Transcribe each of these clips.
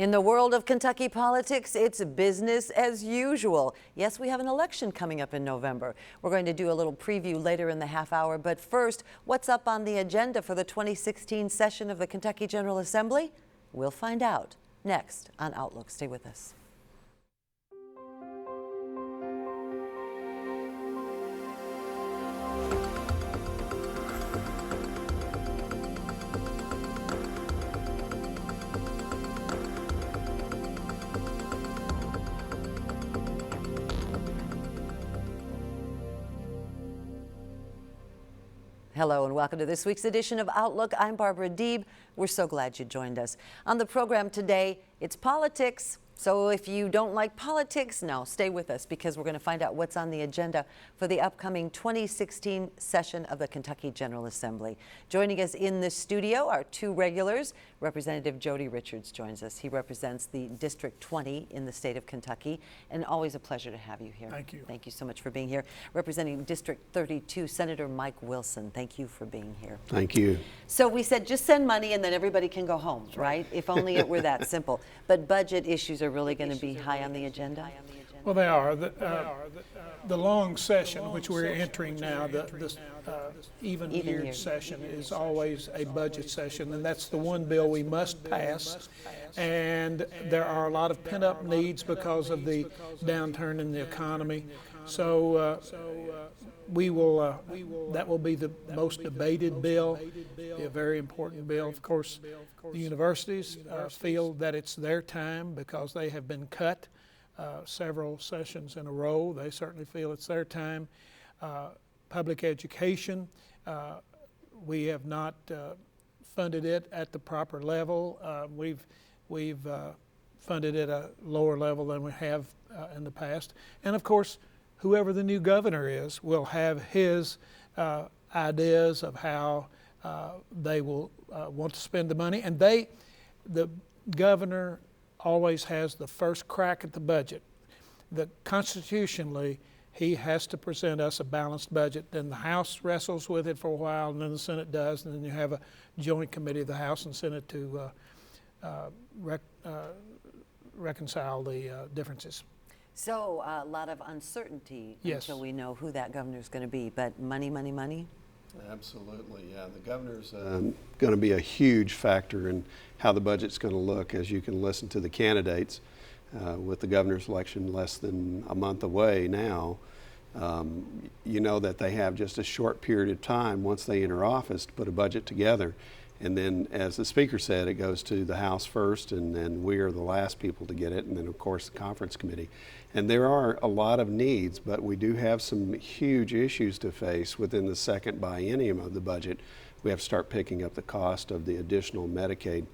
In the world of Kentucky politics, it's business as usual. Yes, we have an election coming up in November. We're going to do a little preview later in the half hour, but first, what's up on the agenda for the 2016 session of the Kentucky General Assembly? We'll find out next on Outlook. Stay with us. Hello and welcome to this week's edition of Outlook. I'm Barbara Deeb. We're so glad you joined us. On the program today, it's politics. So if you don't like politics, no, stay with us because we're going to find out what's on the agenda for the upcoming 2016 session of the Kentucky General Assembly. Joining us in the studio are two regulars. Representative Jody Richards joins us. He represents the District 20 in the state of Kentucky, and always a pleasure to have you here. Thank you. Thank you so much for being here. Representing District 32, Senator Mike Wilson. Thank you for being here. Thank you. So we said just send money and then everybody can go home, right? If only it were that simple. But budget issues are really going to be high on the agenda? Well, they are. The long session, which we're entering now, the even-yeared session is always a budget session, and that's the one bill we must pass. And there are a lot of pent-up needs because of the downturn in the economy. So that will be the most debated bill, a very important bill. Of course, the universities feel that it's their time because they have been cut several sessions in a row. They certainly feel it's their time. Public education, we have not funded it at the proper level. We've funded it at a lower level than we have in the past. And of course, whoever the new governor is will have his ideas of how they will want to spend the money. And the governor always has the first crack at the budget. Constitutionally, he has to present us a balanced budget. Then the House wrestles with it for a while, and then the Senate does, and then you have a joint committee of the House and Senate to reconcile the differences. So a lot of uncertainty until we know who that governor is going to be. But money, money, money? Absolutely, yeah. The governor's going to be a huge factor in how the budget's going to look, as you can listen to the candidates. With the governor's election less than a month away now, you know that they have just a short period of time once they enter office to put a budget together. And then, as the speaker said, it goes to the House first, and then we are the last people to get it, and then of course the conference committee. And there are a lot of needs, but we do have some huge issues to face within the second biennium of the budget. We have to start picking up the cost of the additional Medicaid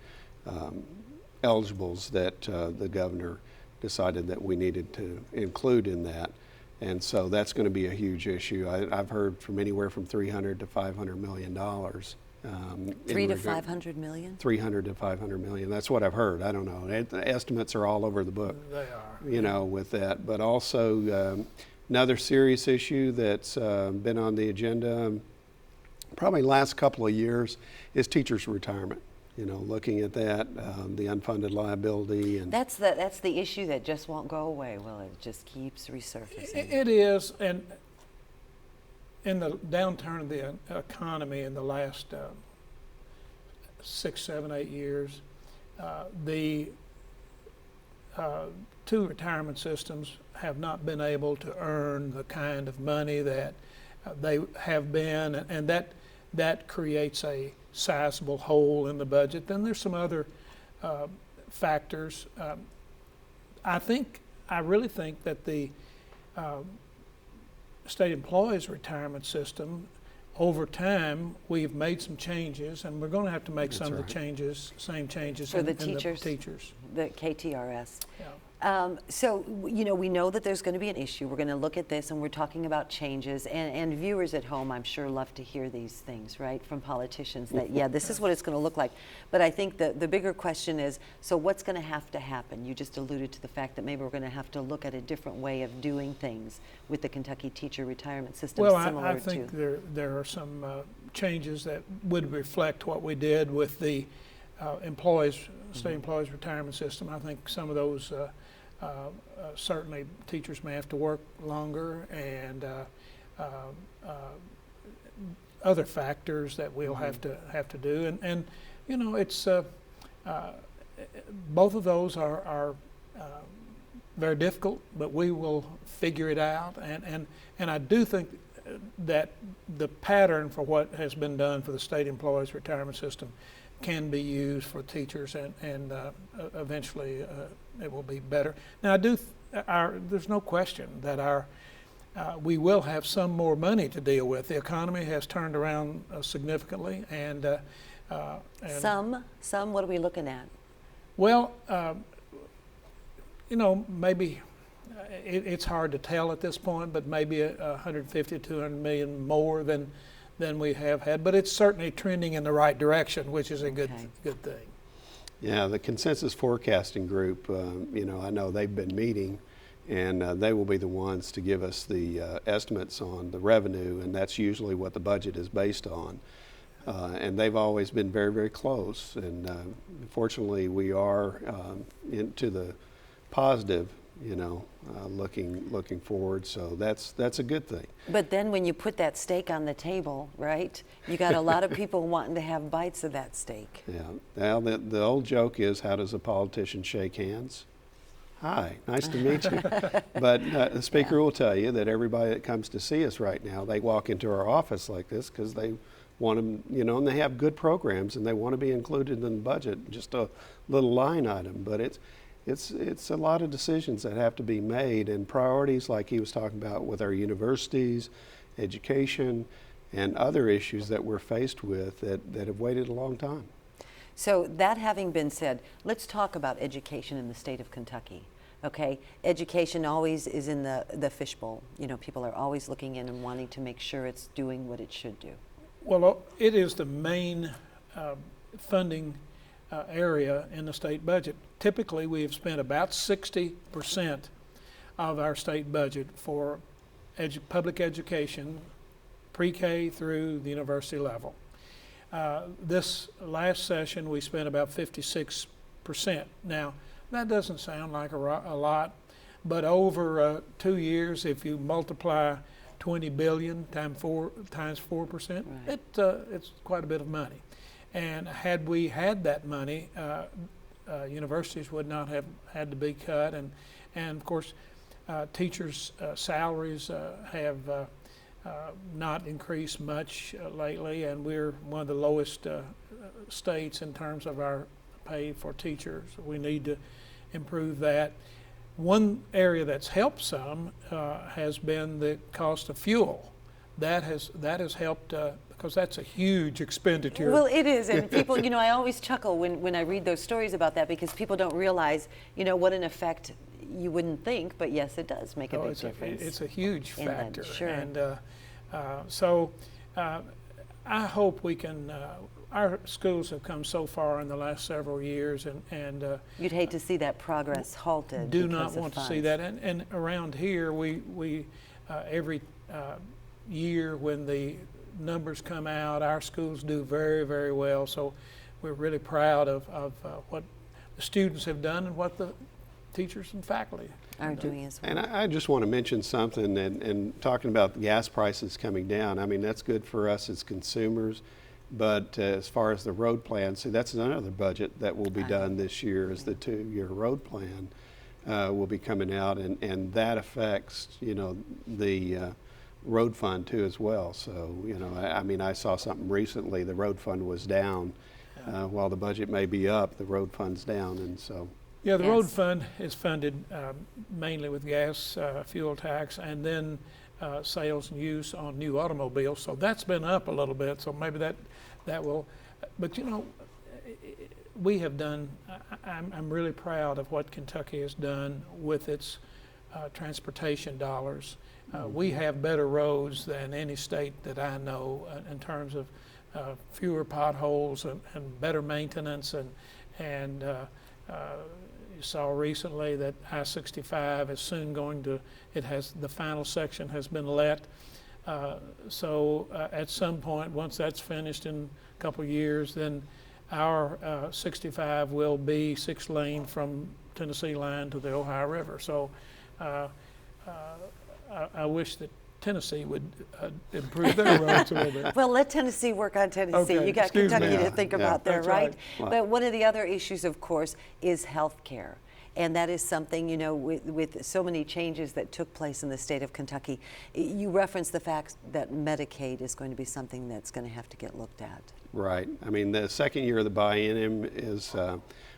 eligibles that the governor decided that we needed to include in that. And so that's going to be a huge issue. I've heard from anywhere from $300 to $500 million. 3 to 500 million? 300 to 500 million. That's what I've heard. I don't know. The estimates are all over the book. They are. You know, with that. But also another serious issue that's been on the agenda probably last couple of years is teachers' retirement. You know, looking at that, the unfunded liability, and that's the issue that just won't go away. Well, it just keeps resurfacing. It is, and in the downturn of the economy in the last 6, 7, 8 years, the two retirement systems have not been able to earn the kind of money that they have been, and that creates a sizable hole in the budget. Then there's some other factors. I really think that the state employees retirement system, over time, we've made some changes, and we're going to have to make some of the same changes for in the teachers. The KTRS. Yeah. So, you know, we know that there's going to be an issue. We're going to look at this, and we're talking about changes. And viewers at home, I'm sure, love to hear these things, right, from politicians that, yeah, this is what it's going to look like. But I think the bigger question is, so what's going to happen? You just alluded to the fact that maybe we're going to have to look at a different way of doing things with the Kentucky teacher retirement system. Well, I think there are some changes that would reflect what we did with the employees state employees retirement system. I think some of those certainly teachers may have to work longer, and other factors that we'll have to do. And you know, it's both of those are very difficult, but we will figure it out. And I do think that the pattern for what has been done for the state employees retirement system can be used for teachers, and eventually it will be better. Now, there's no question that we will have some more money to deal with. The economy has turned around significantly, and Some. What are we looking at? well, you know, maybe it's hard to tell at this point, but maybe 150, 200 million more than we have had. But it's certainly trending in the right direction, which is a good thing. Yeah, the consensus forecasting group, you know, I know they've been meeting, and they will be the ones to give us the estimates on the revenue, and that's usually what the budget is based on. And they've always been very, very close, and fortunately we are into the positive, you know, looking forward, so that's a good thing. But then when you put that steak on the table, right, you got a lot of people wanting to have bites of that steak. Yeah, well, the old joke is, how does a politician shake hands? Hi, nice to meet you. But the speaker will tell you that everybody that comes to see us right now, they walk into our office like this because they want them, you know, and they have good programs and they want to be included in the budget, just a little line item. But it's a lot of decisions that have to be made, and priorities like he was talking about with our universities, education, and other issues that we're faced with that have waited a long time. So that having been said, let's talk about education in the state of Kentucky. Okay, education always is in the fishbowl. You know, people are always looking in and wanting to make sure it's doing what it should do. Well, it is the main funding area in the state budget. Typically, we have spent about 60% of our state budget for public education, pre-K through the university level. This last session, we spent about 56%. Now, that doesn't sound like a lot, but over 2 years, if you multiply 20 billion times 4%, right, it's quite a bit of money. And had we had that money, universities would not have had to be cut, and of course, teachers' salaries have not increased much lately, and we're one of the lowest states in terms of our pay for teachers. We need to improve that. One area that's helped some has been the cost of fuel. That has helped because that's a huge expenditure. Well, it is, and people, you know, I always chuckle when I read those stories about that, because people don't realize, you know, what an effect you wouldn't think, but yes, it does make a big difference. It's a huge factor. Sure. And so I hope we can, our schools have come so far in the last several years, and you'd hate to see that progress halted. Do not want to see that. And around here, we every year when the numbers come out, our schools do very, very well. So we're really proud of what the students have done and what the teachers and faculty are doing as well. And I just want to mention something, and talking about the gas prices coming down, I mean, that's good for us as consumers, but as far as the road plan, see, that's another budget that will be done this year, is the 2-year road plan will be coming out, and that affects, you know, the road fund too as well. So, you know, I mean, I saw something recently, the road fund was down. While the budget may be up, the road fund's down, and so. Yeah, the road fund is funded mainly with gas, fuel tax, and then sales and use on new automobiles. So that's been up a little bit. So maybe that will. But you know, we have done. I'm really proud of what Kentucky has done with its transportation dollars. We have better roads than any state that I know in terms of fewer potholes and better maintenance, and you saw recently that I-65 is soon going to, the final section has been let. So at some point, once that's finished in a couple of years, then our 65 will be 6-lane from Tennessee line to the Ohio River. So I wish that Tennessee would improve their roads a little bit. Well, let Tennessee work on Tennessee. Okay, You got excuse me. Kentucky Yeah, to think yeah. about there, That's right? right. But one of the other issues, of course, is health care. And that is something, you know, with so many changes that took place in the state of Kentucky. You referenced the fact that Medicaid is going to be something that's going to have to get looked at. Right. I mean, the second year of the biennium is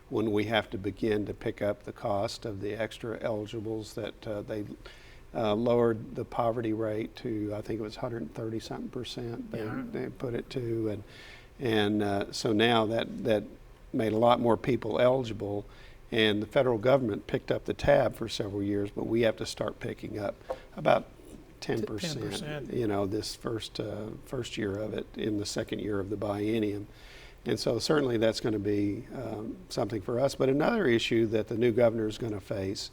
when we have to begin to pick up the cost of the extra eligibles that they lowered the poverty rate to, I think it was 130-something%. They put it to, and so now that made a lot more people eligible, and the federal government picked up the tab for several years, but we have to start picking up about 10%. You know, this first year of it in the second year of the biennium. And so certainly that's going to be something for us. But another issue that the new governor is going to face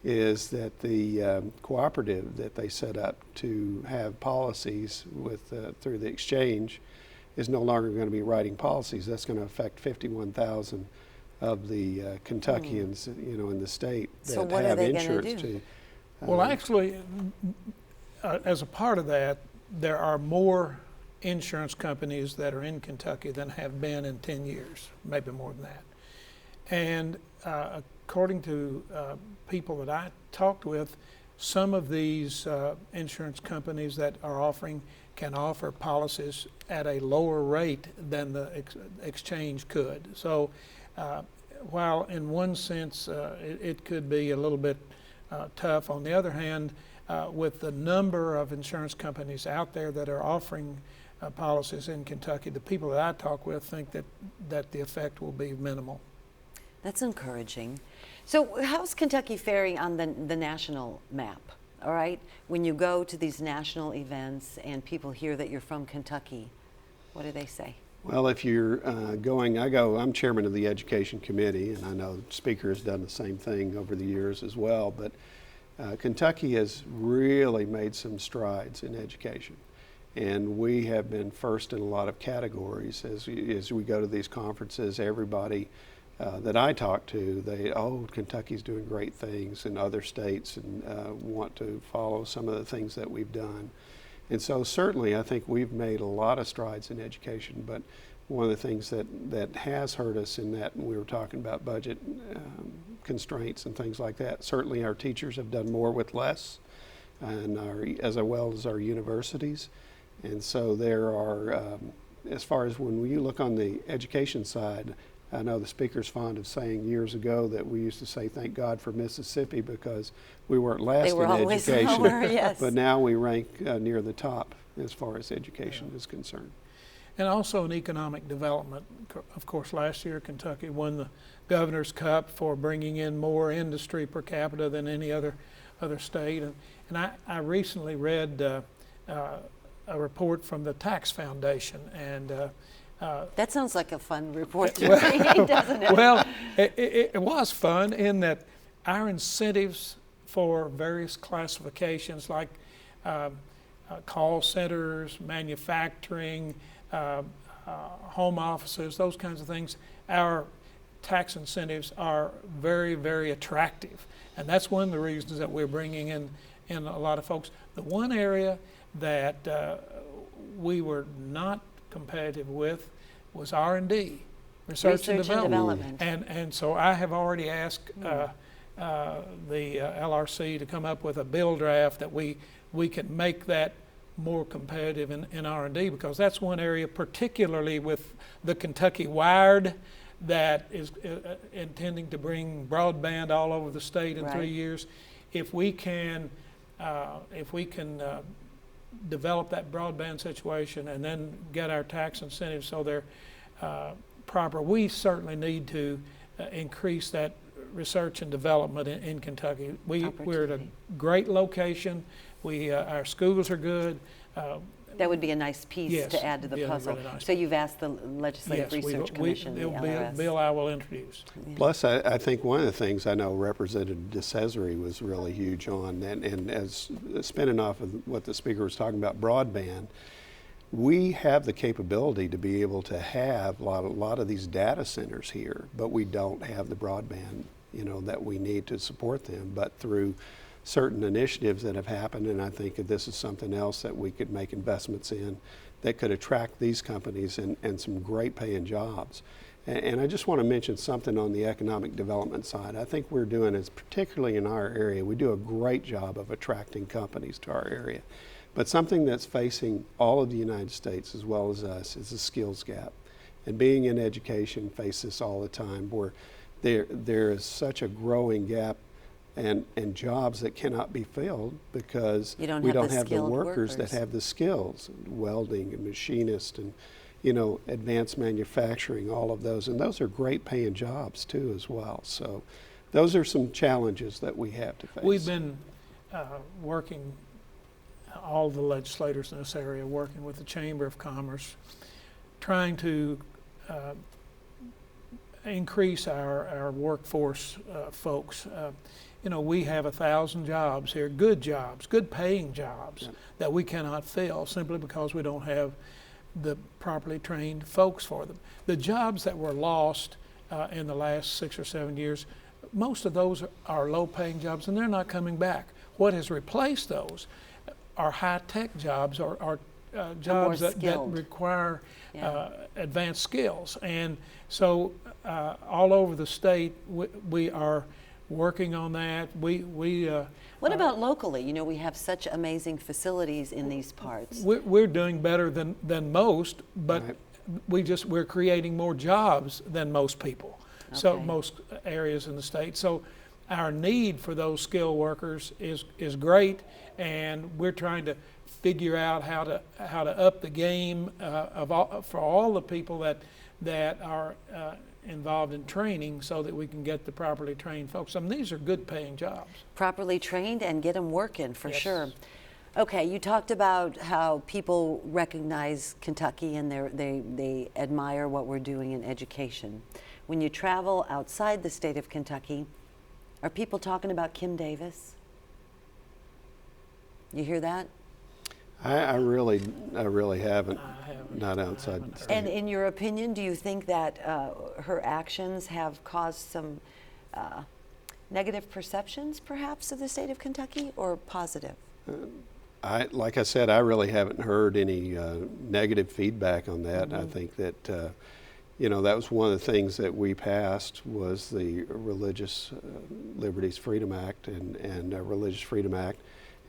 is that the cooperative that they set up to have policies with through the exchange is no longer going to be writing policies. That's going to affect 51,000 of the Kentuckians, you know, in the state that So what are have they gonna insurance do? to. Well, actually, as a part of that, there are more insurance companies that are in Kentucky than have been in 10 years, maybe more than that. And according to people that I talked with, some of these insurance companies that are offering can offer policies at a lower rate than the exchange could. So while in one sense it could be a little bit tough, on the other hand, with the number of insurance companies out there that are offering policies in Kentucky, the people that I talk with think that the effect will be minimal. That's encouraging. So how's Kentucky faring on the national map? All right, when you go to these national events and people hear that you're from Kentucky, what do they say? Well, if you're I'm chairman of the education committee, and I know the speaker has done the same thing over the years as well, but Kentucky has really made some strides in education. And we have been first in a lot of categories. As we go to these conferences, everybody that I talk to, Kentucky's doing great things in other states and want to follow some of the things that we've done. And so certainly I think we've made a lot of strides in education, but one of the things that has hurt us in that, and we were talking about budget constraints and things like that, certainly our teachers have done more with less, and as well as our universities. And so there are, as far as when you look on the education side, I know the speaker's fond of saying years ago that we used to say, thank God for Mississippi, because we weren't last They were in always education. lower, yes. But now we rank near the top as far as education is concerned. And also in economic development. Of course, last year Kentucky won the Governor's Cup for bringing in more industry per capita than any other state. And I recently read a report from the Tax Foundation, and That sounds like a fun report to me, doesn't it? well, it was fun in that our incentives for various classifications like call centers, manufacturing, home offices, those kinds of things, our tax incentives are very, very attractive. And that's one of the reasons that we're bringing in a lot of folks. The one area that we were not competitive with was R&D, research and development. And so I have already asked the LRC to come up with a bill draft that we can make that more competitive in R&D, because that's one area, particularly with the Kentucky Wired, that is intending to bring broadband all over the state in 3 years. If we can develop that broadband situation and then get our tax incentives so they're proper, we certainly need to increase that research and development in Kentucky. We're at a great location. Our schools are good. That would be a nice piece to add to the puzzle. Really nice. So you've asked the Legislative Research Commission, it'll the be a LRS. bill I will introduce. Plus, I think one of the things I know Representative DeCesare was really huge on, and as spinning off of what the speaker was talking about, broadband, we have the capability to be able to have a lot of these data centers here, but we don't have the broadband, that we need to support them. But through certain initiatives that have happened, and I think that this is something else that we could make investments in that could attract these companies and some great paying jobs. And I just want to mention something on the economic development side. I think we're doing is, particularly in our area, we do a great job of attracting companies to our area. But something that's facing all of the United States as well as us is a skills gap. And being in education, face this all the time, where there is such a growing gap and jobs that cannot be filled because we don't have the workers that have the skills, welding and machinist and advanced manufacturing, all of those. And those are great paying jobs too as well. So those are some challenges that we have to face. We've been working, all the legislators in this area, working with the Chamber of Commerce, trying to increase our workforce folks. We have 1,000 jobs here, good paying jobs that we cannot fill simply because we don't have the properly trained folks for them. The jobs that were lost in the last 6 or 7 years, most of those are low-paying jobs, and they're not coming back. What has replaced those are high-tech jobs, or jobs that require advanced skills. And so all over the state, we are working on that. What about locally? We have such amazing facilities in these parts. We're doing better than most, but we're creating more jobs than most people. Okay. So most areas in the state. So our need for those skilled workers is great, and we're trying to figure out how to up the game for all the people that are involved in training, so that we can get the properly trained folks. I mean, these are good paying jobs. Properly trained and get them working for Yes. sure. Okay, you talked about how people recognize Kentucky and they admire what we're doing in education. When you travel outside the state of Kentucky, are people talking about Kim Davis? You hear that? I really haven't. I haven't. Not outside. I haven't heard. And in your opinion, do you think that her actions have caused some negative perceptions, perhaps, of the state of Kentucky, or positive? Like I said, I really haven't heard any negative feedback on that. Mm-hmm. I think that that was one of the things that we passed was the Religious Liberties Freedom Act and Religious Freedom Act,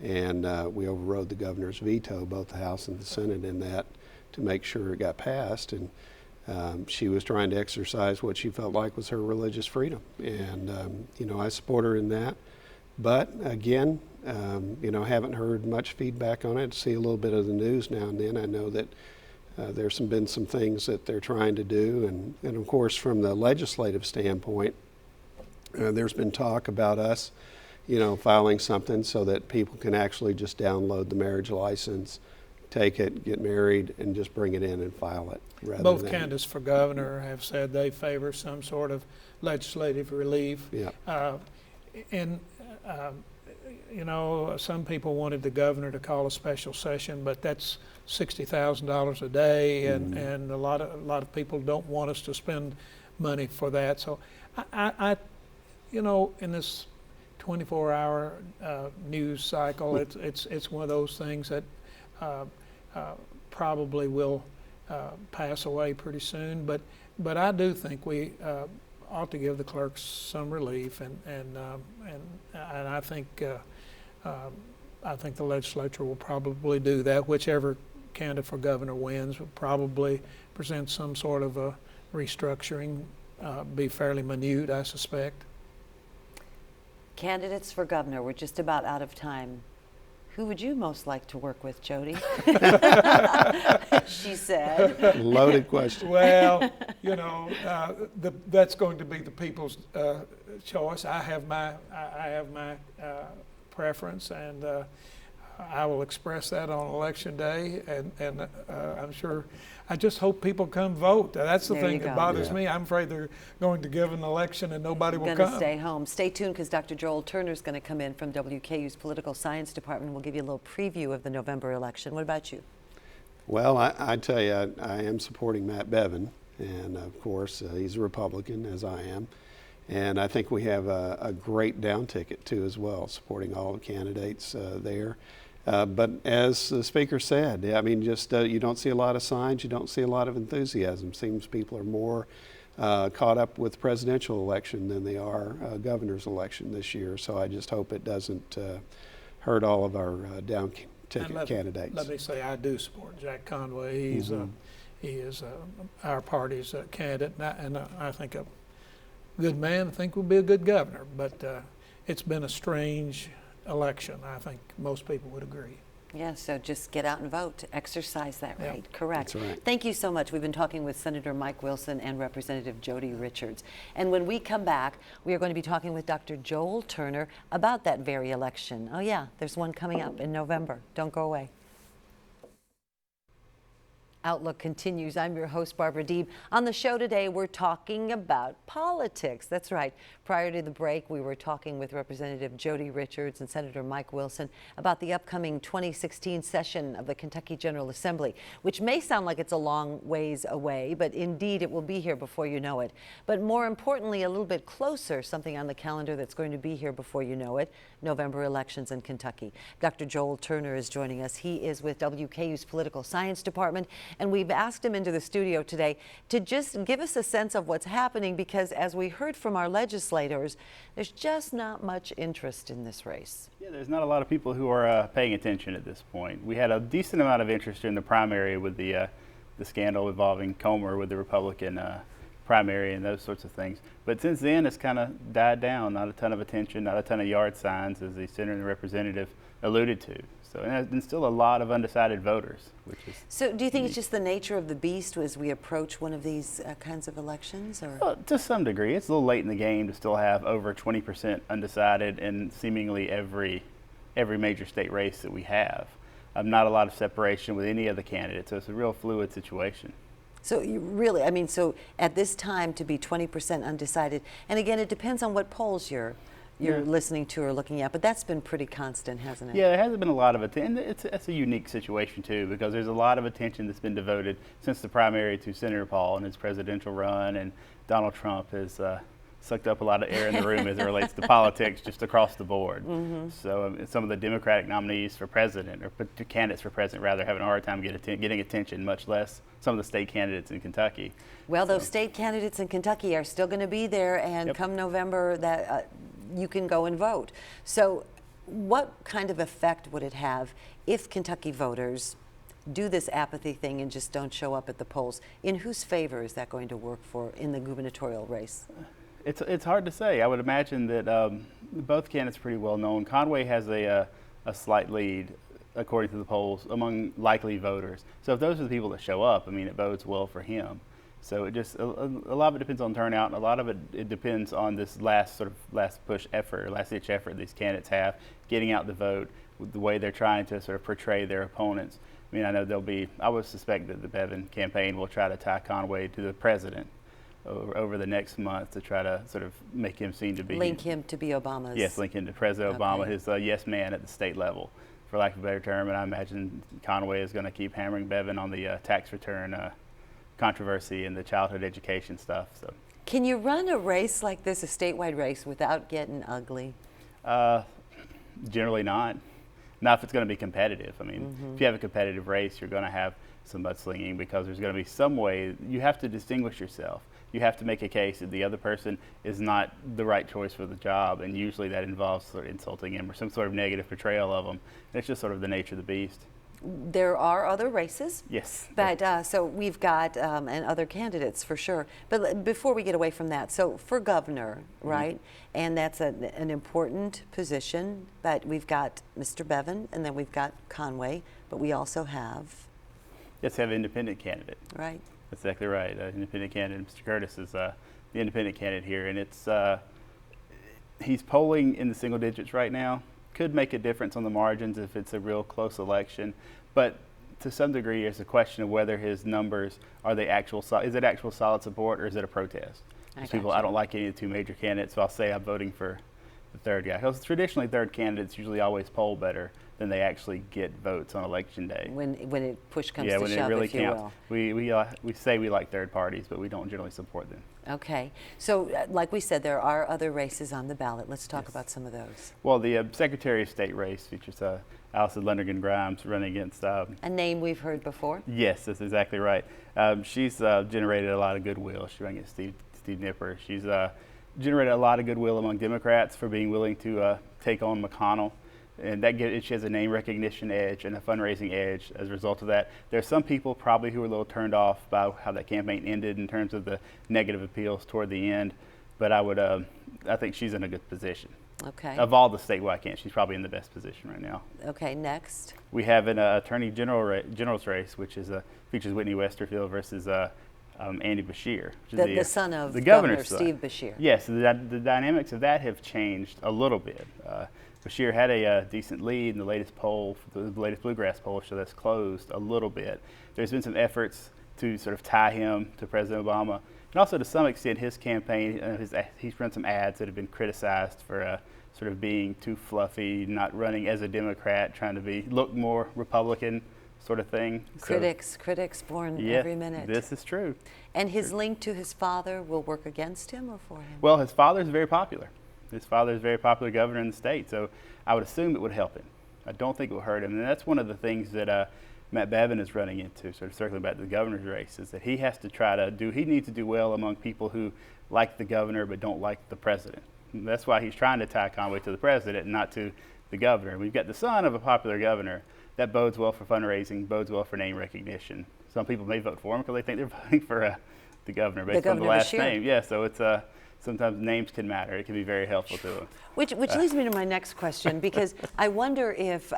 and we overrode the governor's veto, both the House and the Senate, in that to make sure it got passed. And she was trying to exercise what she felt like was her religious freedom, and I support her in that. But again, haven't heard much feedback on it. See a little bit of the news now and then. I know that there's been some things that they're trying to do, and of course from the legislative standpoint, there's been talk about us, filing something so that people can actually just download the marriage license, take it, get married, and just bring it in and file it. Both candidates for governor have said they favor some sort of legislative relief. Yeah. Some people wanted the governor to call a special session, but that's $60,000 a day, and a lot of people don't want us to spend money for that. So, I in this 24-hour news cycle, it's one of those things that probably will pass away pretty soon. But I do think we ought to give the clerks some relief, and I think the legislature will probably do that. Whichever candidate for governor wins will probably present some sort of a restructuring, be fairly minute, I suspect. Candidates for governor, we're just about out of time. Who would you most like to work with, Jody? She said. Loaded question. Well, that's going to be the people's choice. I have my preference, and I will express that on election day. And I'm sure. I just hope people come vote. That's the thing that bothers me. I'm afraid they're going to give an election and nobody will come. Going to stay home. Stay tuned, because Dr. Joel Turner is going to come in from WKU's Political Science Department. We'll give you a little preview of the November election. What about you? Well, I tell you, I am supporting Matt Bevin, and of course, he's a Republican, as I am. And I think we have a great down ticket, too, as well, supporting all the candidates there. But as the speaker said, I mean, just you don't see a lot of signs, you don't see a lot of enthusiasm. Seems people are more caught up with the presidential election than they are governor's election this year. So I just hope it doesn't hurt all of our down ticket candidates. Let me say I do support Jack Conway. He is our party's candidate, and I think a good man. I think will be a good governor. But it's been a strange election. I think most people would agree. Yeah, so just get out and vote, exercise that right. Correct. That's right. Thank you so much. We've been talking with Senator Mike Wilson and Representative Jody Richards. And when we come back, we are going to be talking with Dr. Joel Turner about that very election. Oh yeah, there's one coming up in November. Don't go away. Outlook continues. I'm your host, Barbara Deeb. On the show today, we're talking about politics. That's right. Prior to the break, we were talking with Representative Jody Richards and Senator Mike Wilson about the upcoming 2016 session of the Kentucky General Assembly, which may sound like it's a long ways away, but indeed it will be here before you know it. But more importantly, a little bit closer, something on the calendar that's going to be here before you know it, November elections in Kentucky. Dr. Joel Turner is joining us. He is with WKU's Political Science Department. And we've asked him into the studio today to just give us a sense of what's happening, because as we heard from our legislators, there's just not much interest in this race. Yeah, there's not a lot of people who are paying attention at this point. We had a decent amount of interest in the primary with the scandal involving Comer with the Republican primary and those sorts of things. But since then, it's kind of died down. Not a ton of attention, not a ton of yard signs, as the senator and the representative alluded to. So, and still a lot of undecided voters, which is. So, do you think it's just the nature of the beast as we approach one of these kinds of elections, or? Well, to some degree, it's a little late in the game to still have over 20% undecided in seemingly every major state race that we have. Not a lot of separation with any of the candidates, so it's a real fluid situation. So you really, I mean, so at this time to be 20% undecided, and again, it depends on what polls you're listening to or looking at, but that's been pretty constant, hasn't it? Yeah, there hasn't been a lot of attention. It's a unique situation too, because there's a lot of attention that's been devoted since the primary to Senator Paul and his presidential run, and Donald Trump has sucked up a lot of air in the room as it relates to politics just across the board. So some of the Democratic nominees for president, or candidates for president rather, having a hard time getting attention, much less some of the state candidates in Kentucky. Well, those state candidates in Kentucky are still going to be there, and come November, that you can go and vote. So what kind of effect would it have if Kentucky voters do this apathy thing and just don't show up at the polls? In whose favor is that going to work for in the gubernatorial race? It's hard to say. I would imagine that both candidates are pretty well known. Conway has a slight lead, according to the polls, among likely voters. So if those are the people that show up, I mean, it bodes well for him. So it just a lot of it depends on turnout, and a lot of it depends on this last push effort, last ditch effort these candidates have, getting out the vote, with the way they're trying to sort of portray their opponents. I mean, I know I would suspect that the Bevin campaign will try to tie Conway to the president over the next month to try to sort of make him seem to be link him to be Obama's. Yes, link him to President Obama, his yes man at the state level, for lack of a better term. And I imagine Conway is going to keep hammering Bevin on the tax return controversy and the childhood education stuff. So, can you run a race like this, a statewide race, without getting ugly? Generally not. Not if it's going to be competitive. I mean, if you have a competitive race, you're going to have some mudslinging, because there's going to be some way you have to distinguish yourself. You have to make a case that the other person is not the right choice for the job, and usually that involves sort of insulting him or some sort of negative portrayal of him. And it's just sort of the nature of the beast. There are other races. Yes. But so we've got and other candidates for sure. But before we get away from that, so for governor, right? And that's an important position. But we've got Mr. Bevin, and then we've got Conway. But we also have. Yes, have an independent candidate. Right. That's exactly right. Independent candidate, Mr. Curtis is the independent candidate here, and it's he's polling in the single digits right now. Could make a difference on the margins if it's a real close election, but to some degree, it's a question of whether his numbers are they actual. Is it actual solid support, or is it a protest? People, I don't like any of the two major candidates, so I'll say I'm voting for the third guy. Because traditionally, third candidates usually always poll better than they actually get votes on election day. When it push comes Yeah, to when shove, it really if you counts. will. We say we like third parties, but we don't generally support them. Okay. So, like we said, there are other races on the ballot. Let's talk about some of those. Well, the Secretary of State race features Allison Lundergan Grimes running against. A name we've heard before. Yes, that's exactly right. She's generated a lot of goodwill. She ran against Steve Nipper. She's generated a lot of goodwill among Democrats for being willing to take on McConnell. And she has a name recognition edge and a fundraising edge as a result of that. There are some people probably who are a little turned off by how that campaign ended in terms of the negative appeals toward the end. But I think she's in a good position. Okay. Of all the statewide candidates, she's probably in the best position right now. Okay, next. We have an Attorney General's race, which features Whitney Westerfield versus Andy Beshear. The son of the Governor governor's son. Steve Beshear. Yes, the dynamics of that have changed a little bit. Beshear had a decent lead in the latest poll, the latest Bluegrass poll, so that's closed a little bit. There's been some efforts to sort of tie him to President Obama. And also, to some extent, his campaign, he's run some ads that have been criticized for sort of being too fluffy, not running as a Democrat, trying to look more Republican sort of thing. Critics born every minute. This is true. And his link to his father will work against him or for him? Well, his father is very popular. His father is a very popular governor in the state, so I would assume it would help him. I don't think it will hurt him. And that's one of the things that Matt Bevin is running into, sort of circling back to the governor's race, is that he has to he needs to do well among people who like the governor but don't like the president. And that's why he's trying to tie Conway to the president and not to the governor. We've got the son of a popular governor. That bodes well for fundraising, bodes well for name recognition. Some people may vote for him because they think they're voting for the governor based on the last name. Yeah, so it's sometimes names can matter. It can be very helpful to them. Which leads me to my next question, because I wonder if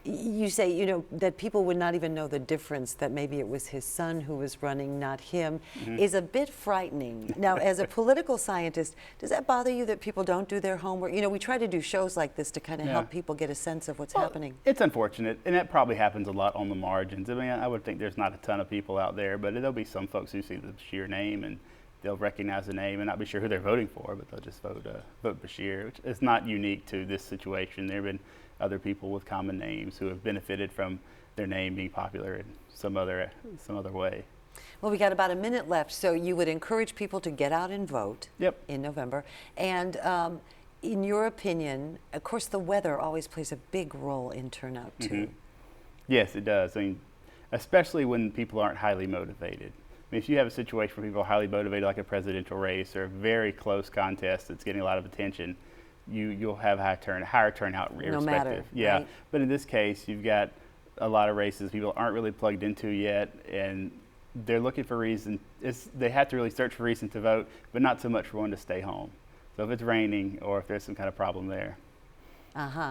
you say, that people would not even know the difference, that maybe it was his son who was running, not him, is a bit frightening. Now, as a political scientist, does that bother you that people don't do their homework? We try to do shows like this to kind of help people get a sense of what's happening. It's unfortunate, and that probably happens a lot on the margins. I mean, I would think there's not a ton of people out there, but there'll be some folks who see the Beshear name and they'll recognize the name and not be sure who they're voting for, but they'll just vote Beshear, which is not unique to this situation. There have been other people with common names who have benefited from their name being popular in some other way. Well, we got about a minute left, so you would encourage people to get out and vote in November. And in your opinion, of course, the weather always plays a big role in turnout too. Yes, it does. I mean, especially when people aren't highly motivated. I mean, if you have a situation where people are highly motivated, like a presidential race or a very close contest that's getting a lot of attention, you'll have higher turnout irrespective. No matter, yeah, right? But in this case, you've got a lot of races people aren't really plugged into yet, and they're looking for reason. They have to really search for reason to vote, but not so much for one to stay home. So if it's raining or if there's some kind of problem there,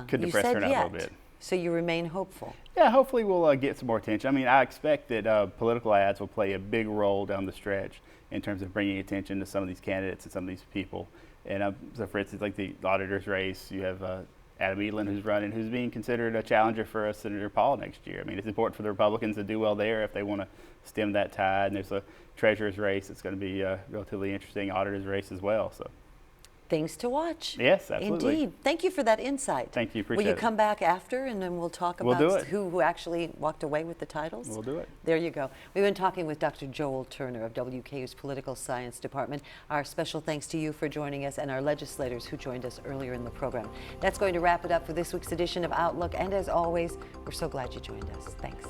could depress turnout a little bit. So you remain hopeful? Yeah, hopefully we'll get some more attention. I mean, I expect that political ads will play a big role down the stretch in terms of bringing attention to some of these candidates and some of these people. And so, for instance, like the auditor's race, you have Adam Edlin who's running, who's being considered a challenger for Senator Paul next year. I mean, it's important for the Republicans to do well there if they want to stem that tide. And there's a treasurer's race that's going to be a relatively interesting auditor's race as well. So. Things to watch. Yes, absolutely. Indeed. Thank you for that insight. Thank you. Appreciate it. Will you come back after and then we'll talk about who actually walked away with the titles? We'll do it. There you go. We've been talking with Dr. Joel Turner of WKU's Political Science Department. Our special thanks to you for joining us and our legislators who joined us earlier in the program. That's going to wrap it up for this week's edition of Outlook. And as always, we're so glad you joined us. Thanks.